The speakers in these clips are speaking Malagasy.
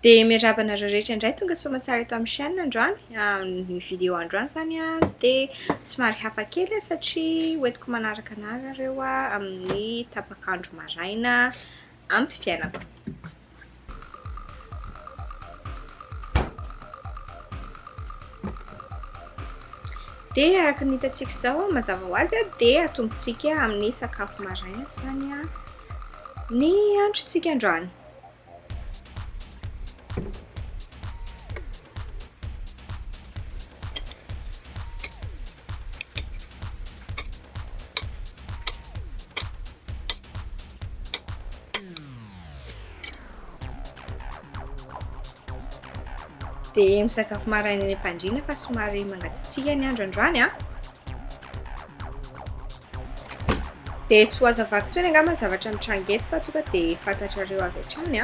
De miarahaba anareo rehetra indray tonga somatsara eto amin'ny Chaine androany. Ny vidéo androany zany de somary hafa kely satria hoentiko manaraka anareo amin'ny tapakandro maraina ampy fiainako. De araka ny hitantsika izao mazava ho azy de atombontsika amin'ny sakafo maraina zany ny androntsika androany. De misakafo maraina ny mpandriana fa somary mangatsiatsiaka ny andro androany de tsy ho azavako intsony angamba ny zavatra mitranga eto fa tonga de fantatrareo avy hatrany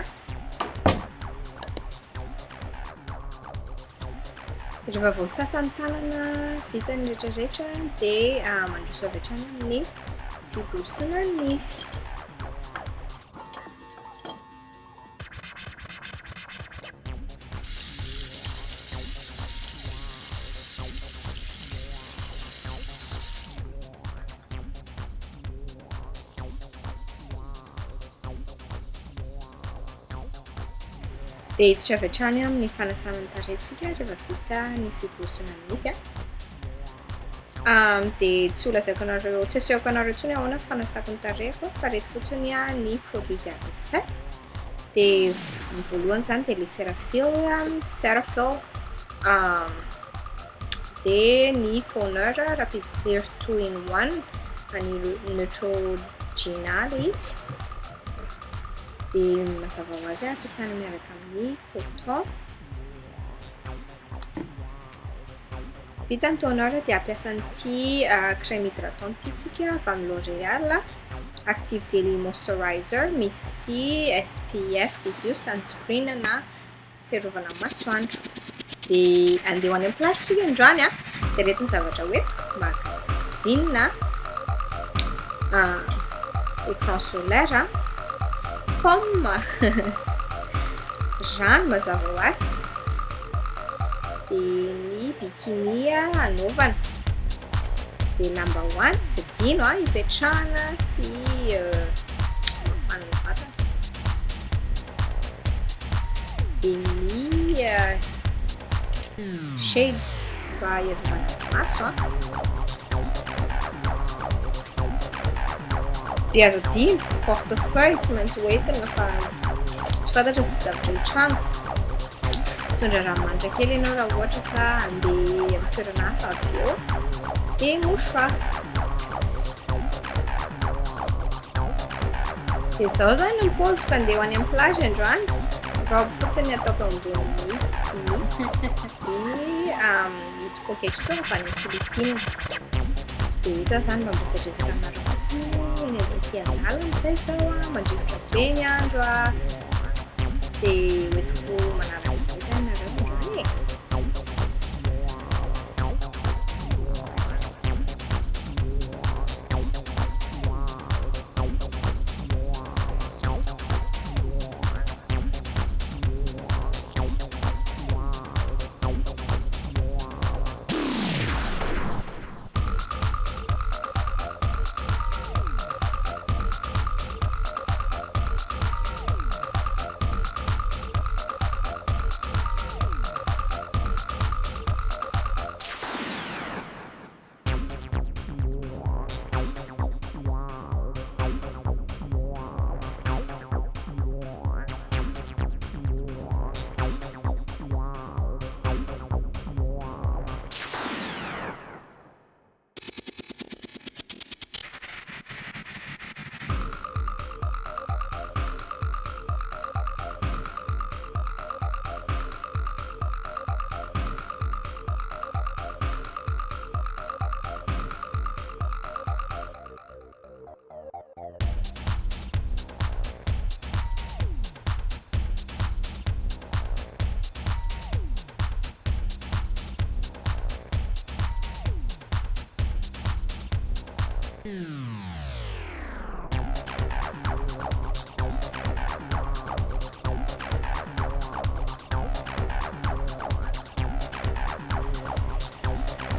de rehefa voasasa ny tanana vita ny rehetrarehetra de mandroso avy hatrany amin'ny fiborosiana ny nify. De hiditra avy hatrany amin'ny fanasana ny tarehintsika rehefa vita ny fiborosiana ny nify de tsy ho lazaiko anareo, tsy asehoko anareo intsony ahoana fanasako ny tarehiko fa reto fotsiny ny produits ampiasay. De ny voalohany zany de le Ceraphil de ny toner rapide clear 2-in-1 any Neutrogena izy. De mazava ho azy ampiasana miaraka amin'ny coton. Vita ny toner de ampiasa an'ity crème hydratante itsika avy amin'ny L'Oréal Active Daily Moisturizer misy SPF izy io, sunscreen na fiarovana masoandro. De andeha any amin'ny plage tsika androany de reto ny zavatra hoentiko: magazine, écran solaire, pomme, rano mazava ho azy, de ny bikini anaovana, de lambahoany tsy adino hipetrahana sy mafana ny vatana, de ny shades mba hiarovana ny maso de azo adino portefeuille tsy maintsy hoentina fa tsy fantatra sy davitra hitranga. Mitondra ranomanitra kely ianao raha ohatra ka andeha amin'ny toerana hafa avy eo, de mouchoir. De zao zany ny paoziko andeha ho any amin'ny plage androany, robe fotsiny ataoko ambonin'ny bikini de ito poketra ito avy any Philippines. De ito zany mba miresadresaka aminareo fotsiny eny ety an-dalana zay zao mandrivotra be ny andro de hoentiko manaraka izay zany nareo androany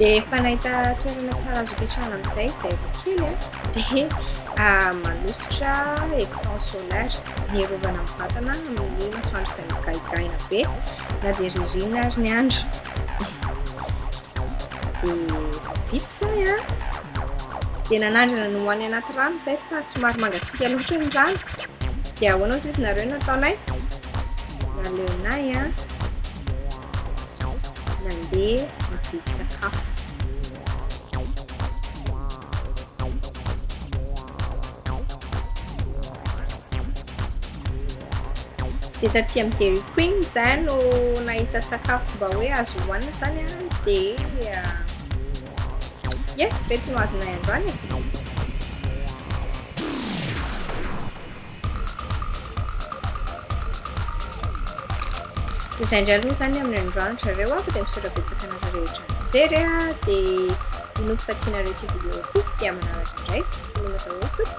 dia efa nahita toerana tsara azo ipetrahana amin'izay izay vao kely dia manositra écran solaire nierovana amin'ny vatana amin'ny masoandro izay migaigaina be na dia ririna ary ny andro dia vita izay dia nanandrana no hoany anaty rano izay fa somary mangatsiaka loatra ny rano dia ahoana ozy izy nareo nataonay naleonay nandeha mividy sakafo. Dia taty amin'ny Dairy Queen izay no nahita sakafo mba hoe azo hohanina izany dia reto no azonay androany dia izay indray aloha izany amin'ny androandrareo dia misorabetsaka anareo rehetra mijery dia inompy fa tianareo ity video ity dia manaraka indray no matahotoka.